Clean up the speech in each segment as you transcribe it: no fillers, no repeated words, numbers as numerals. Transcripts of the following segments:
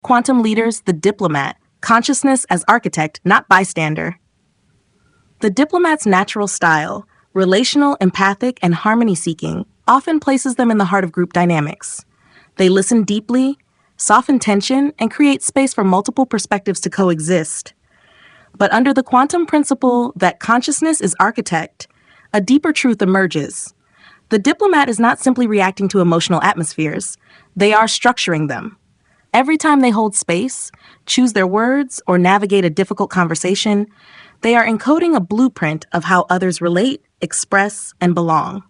Quantum Leader's The Diplomat, Consciousness as Architect, Not Bystander. The diplomat's natural style, relational, empathic, and harmony-seeking, often places them in the heart of group dynamics. They listen deeply, soften tension, and create space for multiple perspectives to coexist. But under the quantum principle that consciousness is architect, a deeper truth emerges. The diplomat is not simply reacting to emotional atmospheres, they are structuring them. Every time they hold space, choose their words, or navigate a difficult conversation, they are encoding a blueprint of how others relate, express, and belong.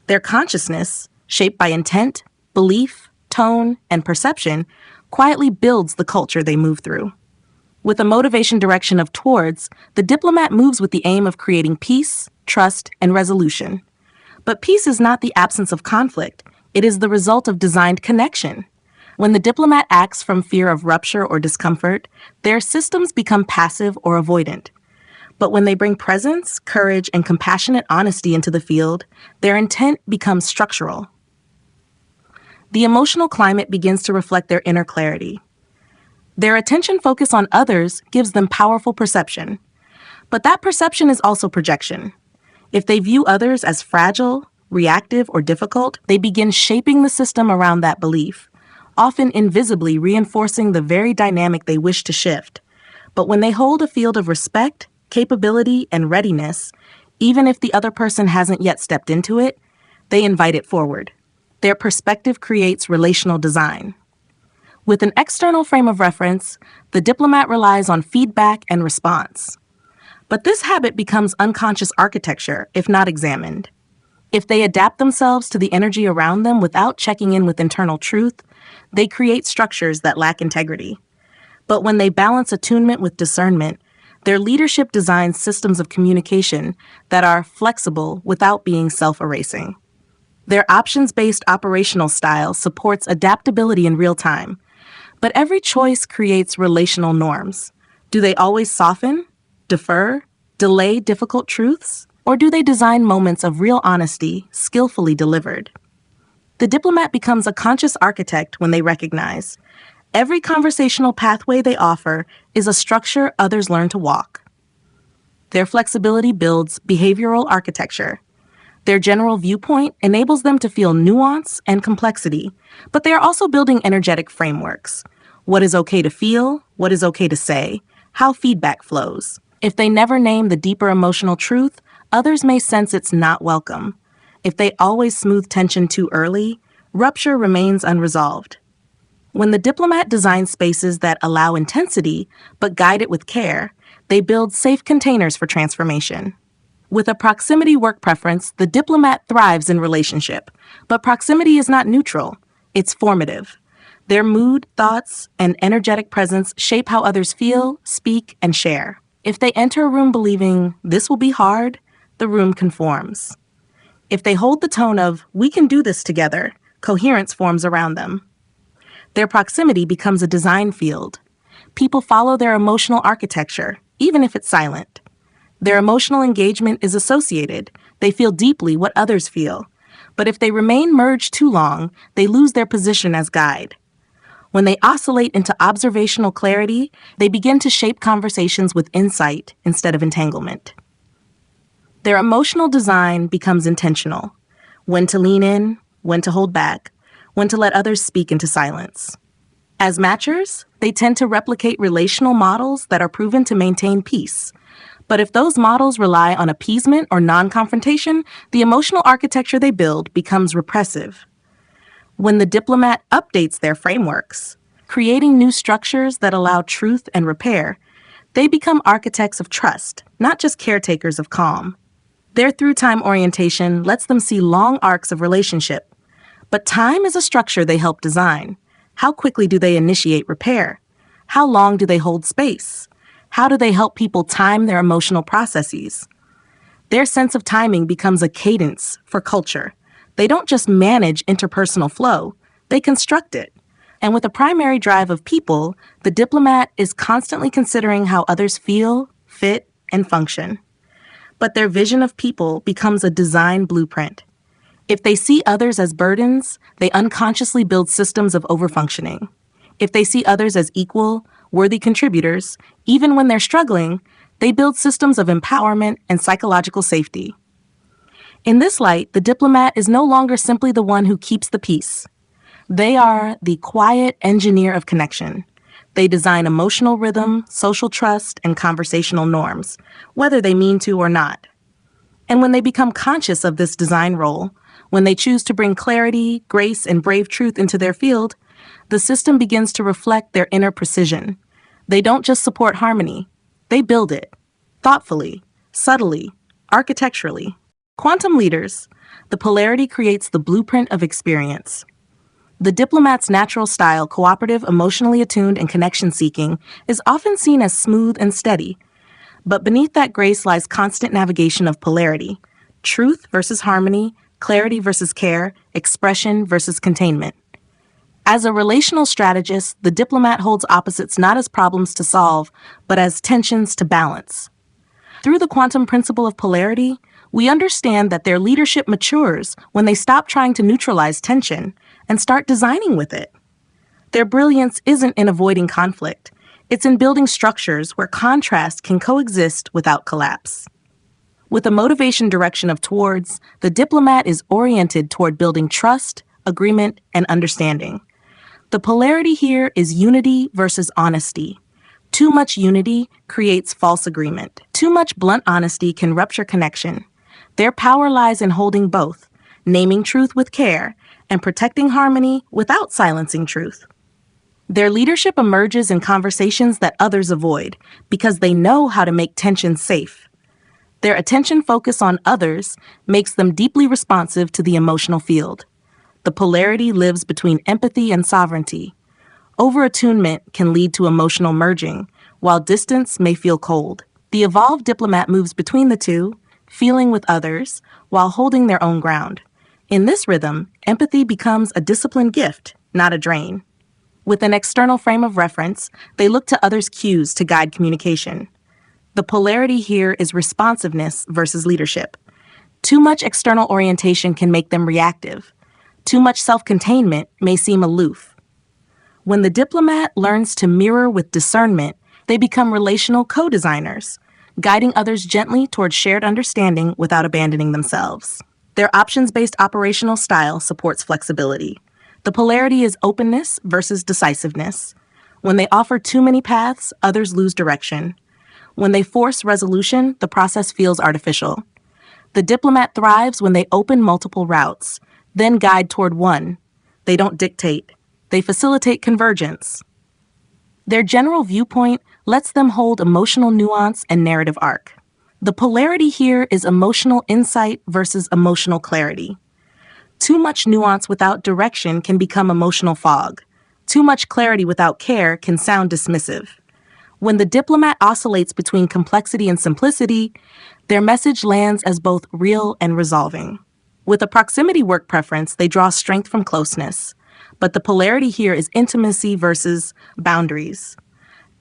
Their consciousness, shaped by intent, belief, tone, and perception, quietly builds the culture they move through. With a motivation direction of towards, the diplomat moves with the aim of creating peace, trust, and resolution. But peace is not the absence of conflict, it is the result of designed connection. When the diplomat acts from fear of rupture or discomfort, their systems become passive or avoidant. But when they bring presence, courage, and compassionate honesty into the field, their intent becomes structural. The emotional climate begins to reflect their inner clarity. Their attention focus on others gives them powerful perception. But that perception is also projection. If they view others as fragile, reactive, or difficult, they begin shaping the system around that belief, often invisibly reinforcing the very dynamic they wish to shift. But when they hold a field of respect, capability, and readiness, even if the other person hasn't yet stepped into it, they invite it forward. Their perspective creates relational design. With an external frame of reference, the diplomat relies on feedback and response. But this habit becomes unconscious architecture if not examined. If they adapt themselves to the energy around them without checking in with internal truth, they create structures that lack integrity. But when they balance attunement with discernment, their leadership designs systems of communication that are flexible without being self-erasing. Their options-based operational style supports adaptability in real time. But every choice creates relational norms. Do they always soften, defer, delay difficult truths? Or do they design moments of real honesty, skillfully delivered? The diplomat becomes a conscious architect when they recognize every conversational pathway they offer is a structure others learn to walk. Their flexibility builds behavioral architecture. Their general viewpoint enables them to feel nuance and complexity, but they are also building energetic frameworks. What is okay to feel, what is okay to say, how feedback flows. If they never name the deeper emotional truth, others may sense it's not welcome. If they always smooth tension too early, rupture remains unresolved. When the diplomat designs spaces that allow intensity, but guide it with care, they build safe containers for transformation. With a proximity work preference, the diplomat thrives in relationship, but proximity is not neutral, it's formative. Their mood, thoughts, and energetic presence shape how others feel, speak, and share. If they enter a room believing, this will be hard, the room conforms. If they hold the tone of, we can do this together, coherence forms around them. Their proximity becomes a design field. People follow their emotional architecture, even if it's silent. Their emotional engagement is associated. They feel deeply what others feel. But if they remain merged too long, they lose their position as guide. When they oscillate into observational clarity, they begin to shape conversations with insight instead of entanglement. Their emotional design becomes intentional. When to lean in, when to hold back, when to let others speak into silence. As matchers, they tend to replicate relational models that are proven to maintain peace. But if those models rely on appeasement or non-confrontation, the emotional architecture they build becomes repressive. When the diplomat updates their frameworks, creating new structures that allow truth and repair, they become architects of trust, not just caretakers of calm. Their through-time orientation lets them see long arcs of relationship. But time is a structure they help design. How quickly do they initiate repair? How long do they hold space? How do they help people time their emotional processes? Their sense of timing becomes a cadence for culture. They don't just manage interpersonal flow, they construct it. And with a primary drive of people, the diplomat is constantly considering how others feel, fit, and function. But their vision of people becomes a design blueprint. If they see others as burdens, they unconsciously build systems of overfunctioning. If they see others as equal, worthy contributors, even when they're struggling, they build systems of empowerment and psychological safety. In this light, the diplomat is no longer simply the one who keeps the peace. They are the quiet engineer of connection. They design emotional rhythm, social trust, and conversational norms, whether they mean to or not. And when they become conscious of this design role, when they choose to bring clarity, grace, and brave truth into their field, the system begins to reflect their inner precision. They don't just support harmony, they build it, thoughtfully, subtly, architecturally. Quantum leaders, the polarity creates the blueprint of experience. The diplomat's natural style, cooperative, emotionally attuned, and connection-seeking, is often seen as smooth and steady. But beneath that grace lies constant navigation of polarity, truth versus harmony, clarity versus care, expression versus containment. As a relational strategist, the diplomat holds opposites not as problems to solve, but as tensions to balance. Through the quantum principle of polarity, we understand that their leadership matures when they stop trying to neutralize tension and start designing with it. Their brilliance isn't in avoiding conflict. It's in building structures where contrast can coexist without collapse. With a motivation direction of towards, the diplomat is oriented toward building trust, agreement, and understanding. The polarity here is unity versus honesty. Too much unity creates false agreement. Too much blunt honesty can rupture connection. Their power lies in holding both, naming truth with care, and protecting harmony without silencing truth. Their leadership emerges in conversations that others avoid because they know how to make tension safe. Their attention focus on others makes them deeply responsive to the emotional field. The polarity lives between empathy and sovereignty. Over-attunement can lead to emotional merging, while distance may feel cold. The evolved diplomat moves between the two, feeling with others, while holding their own ground. In this rhythm, empathy becomes a disciplined gift, not a drain. With an external frame of reference, they look to others' cues to guide communication. The polarity here is responsiveness versus leadership. Too much external orientation can make them reactive. Too much self-containment may seem aloof. When the diplomat learns to mirror with discernment, they become relational co-designers, guiding others gently towards shared understanding without abandoning themselves. Their options-based operational style supports flexibility. The polarity is openness versus decisiveness. When they offer too many paths, others lose direction. When they force resolution, the process feels artificial. The diplomat thrives when they open multiple routes, then guide toward one. They don't dictate. They facilitate convergence. Their general viewpoint lets them hold emotional nuance and narrative arc. The polarity here is emotional insight versus emotional clarity. Too much nuance without direction can become emotional fog. Too much clarity without care can sound dismissive. When the diplomat oscillates between complexity and simplicity, their message lands as both real and resolving. With a proximity work preference, they draw strength from closeness. But the polarity here is intimacy versus boundaries.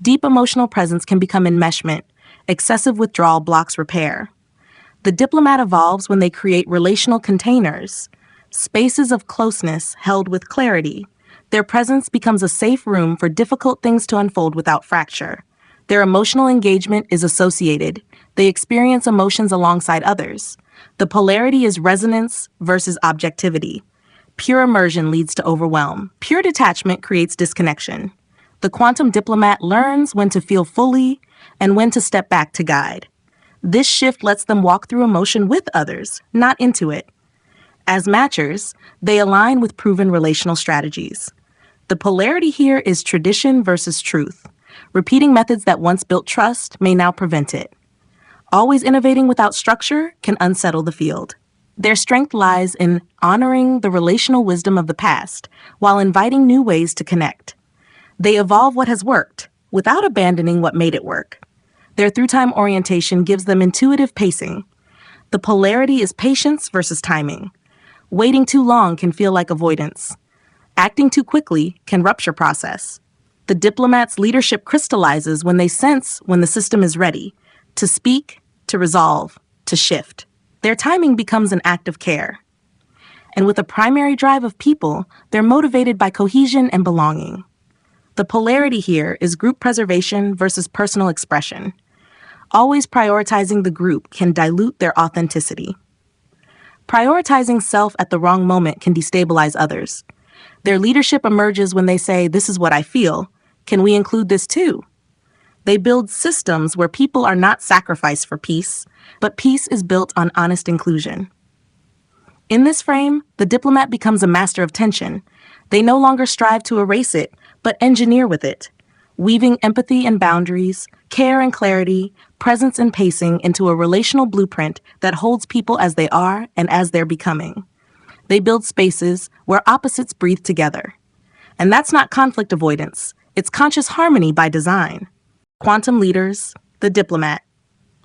Deep emotional presence can become enmeshment. Excessive withdrawal blocks repair. The diplomat evolves when they create relational containers, spaces of closeness held with clarity. Their presence becomes a safe room for difficult things to unfold without fracture. Their emotional engagement is associated. They experience emotions alongside others. The polarity is resonance versus objectivity. Pure immersion leads to overwhelm. Pure detachment creates disconnection. The quantum diplomat learns when to feel fully and when to step back to guide. This shift lets them walk through emotion with others, not into it. As matchers, they align with proven relational strategies. The polarity here is tradition versus truth. Repeating methods that once built trust may now prevent it. Always innovating without structure can unsettle the field. Their strength lies in honoring the relational wisdom of the past while inviting new ways to connect. They evolve what has worked without abandoning what made it work. Their through-time orientation gives them intuitive pacing. The polarity is patience versus timing. Waiting too long can feel like avoidance. Acting too quickly can rupture process. The diplomat's leadership crystallizes when they sense when the system is ready to speak, to resolve, to shift. Their timing becomes an act of care. And with a primary drive of people, they're motivated by cohesion and belonging. The polarity here is group preservation versus personal expression. Always prioritizing the group can dilute their authenticity. Prioritizing self at the wrong moment can destabilize others. Their leadership emerges when they say, "This is what I feel. Can we include this too?" They build systems where people are not sacrificed for peace, but peace is built on honest inclusion. In this frame, the diplomat becomes a master of tension. They no longer strive to erase it, but engineer with it, weaving empathy and boundaries, care and clarity, presence and pacing into a relational blueprint that holds people as they are and as they're becoming. They build spaces where opposites breathe together. And that's not conflict avoidance, it's conscious harmony by design. Quantum leaders, the diplomat.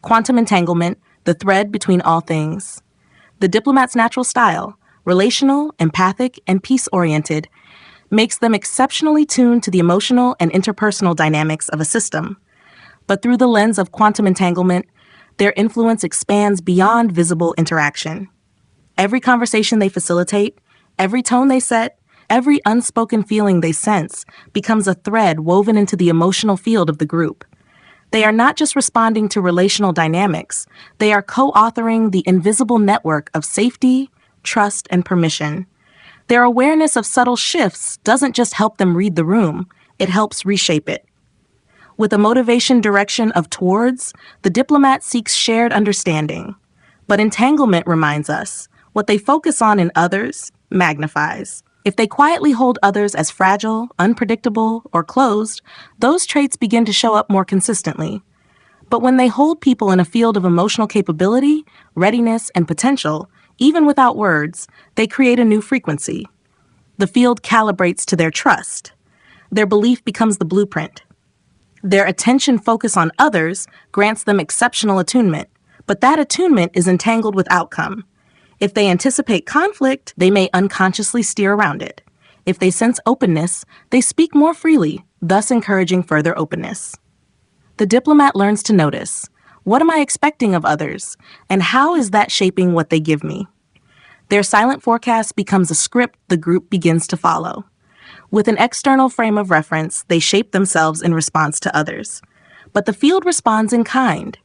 Quantum entanglement, the thread between all things. The diplomat's natural style, relational, empathic, and peace-oriented, makes them exceptionally tuned to the emotional and interpersonal dynamics of a system. But through the lens of quantum entanglement, their influence expands beyond visible interaction. Every conversation they facilitate, every tone they set, every unspoken feeling they sense becomes a thread woven into the emotional field of the group. They are not just responding to relational dynamics, they are co-authoring the invisible network of safety, trust, and permission. Their awareness of subtle shifts doesn't just help them read the room, it helps reshape it. With a motivation direction of towards, the diplomat seeks shared understanding. But entanglement reminds us, what they focus on in others magnifies. If they quietly hold others as fragile, unpredictable, or closed, those traits begin to show up more consistently. But when they hold people in a field of emotional capability, readiness, and potential, even without words, they create a new frequency. The field calibrates to their trust. Their belief becomes the blueprint. Their attention focus on others grants them exceptional attunement, but that attunement is entangled with outcome. If they anticipate conflict, they may unconsciously steer around it. If they sense openness, they speak more freely, thus encouraging further openness. The diplomat learns to notice, what am I expecting of others, and how is that shaping what they give me? Their silent forecast becomes a script the group begins to follow. With an external frame of reference, they shape themselves in response to others. But the field responds in kind.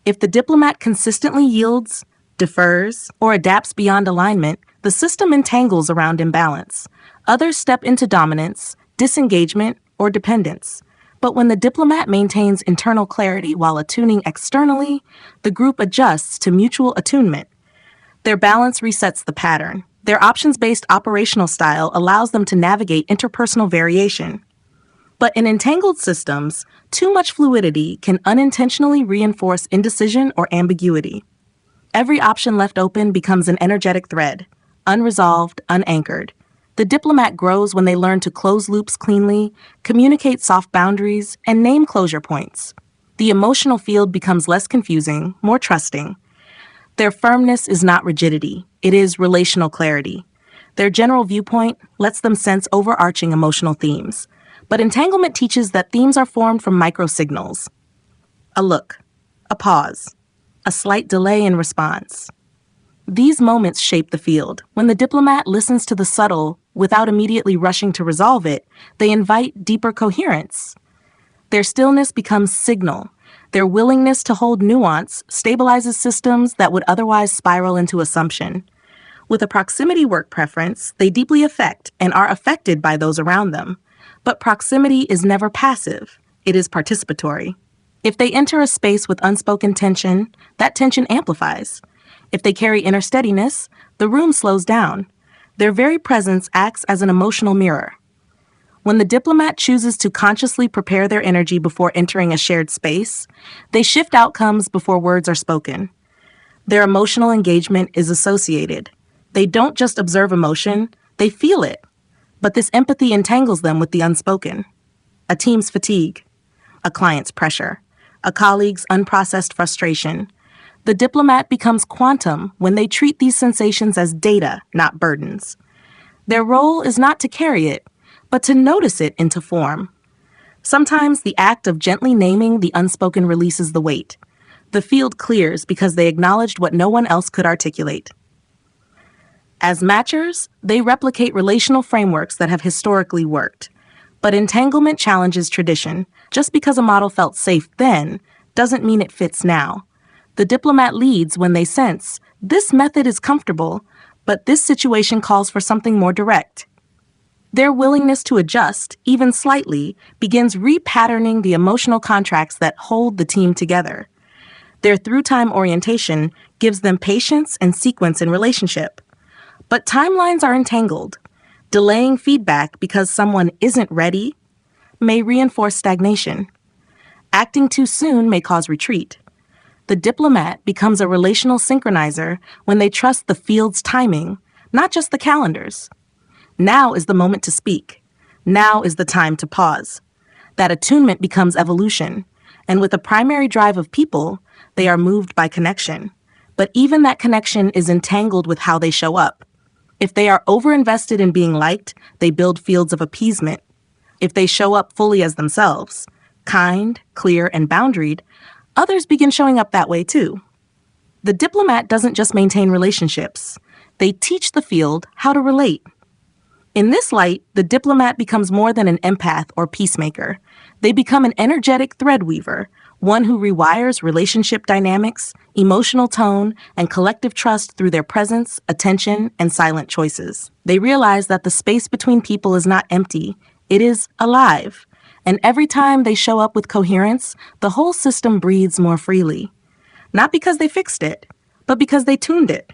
If the diplomat consistently yields, defers, or adapts beyond alignment, the system entangles around imbalance. Others step into dominance, disengagement, or dependence. But when the diplomat maintains internal clarity while attuning externally, the group adjusts to mutual attunement. Their balance resets the pattern. Their options-based operational style allows them to navigate interpersonal variation. But in entangled systems, too much fluidity can unintentionally reinforce indecision or ambiguity. Every option left open becomes an energetic thread, unresolved, unanchored. The diplomat grows when they learn to close loops cleanly, communicate soft boundaries, and name closure points. The emotional field becomes less confusing, more trusting. Their firmness is not rigidity, it is relational clarity. Their general viewpoint lets them sense overarching emotional themes. But entanglement teaches that themes are formed from microsignals. A look, a pause, a slight delay in response. These moments shape the field. When the diplomat listens to the subtle without immediately rushing to resolve it, they invite deeper coherence. Their stillness becomes signal. Their willingness to hold nuance stabilizes systems that would otherwise spiral into assumption. With a proximity work preference, they deeply affect and are affected by those around them. But proximity is never passive. It is participatory. If they enter a space with unspoken tension, that tension amplifies. If they carry inner steadiness, the room slows down. Their very presence acts as an emotional mirror. When the diplomat chooses to consciously prepare their energy before entering a shared space, they shift outcomes before words are spoken. Their emotional engagement is associated. They don't just observe emotion, they feel it. But this empathy entangles them with the unspoken. A team's fatigue, a client's pressure, a colleague's unprocessed frustration. The diplomat becomes quantum when they treat these sensations as data, not burdens. Their role is not to carry it, but to notice it into form. Sometimes the act of gently naming the unspoken releases the weight. The field clears because they acknowledged what no one else could articulate. As matchers, they replicate relational frameworks that have historically worked. But entanglement challenges tradition. Just because a model felt safe then doesn't mean it fits now. The diplomat leads when they sense this method is comfortable, but this situation calls for something more direct. Their willingness to adjust, even slightly, begins repatterning the emotional contracts that hold the team together. Their through-time orientation gives them patience and sequence in relationship. But timelines are entangled. Delaying feedback because someone isn't ready may reinforce stagnation. Acting too soon may cause retreat. The diplomat becomes a relational synchronizer when they trust the field's timing, not just the calendar's. Now is the moment to speak. Now is the time to pause. That attunement becomes evolution, and with the primary drive of people, they are moved by connection. But even that connection is entangled with how they show up. If they are overinvested in being liked, they build fields of appeasement. If they show up fully as themselves, kind, clear, and boundaried, others begin showing up that way too. The diplomat doesn't just maintain relationships. They teach the field how to relate. In this light, the diplomat becomes more than an empath or peacemaker. They become an energetic thread weaver, one who rewires relationship dynamics, emotional tone, and collective trust through their presence, attention, and silent choices. They realize that the space between people is not empty, it is alive. And every time they show up with coherence, the whole system breathes more freely. Not because they fixed it, but because they tuned it.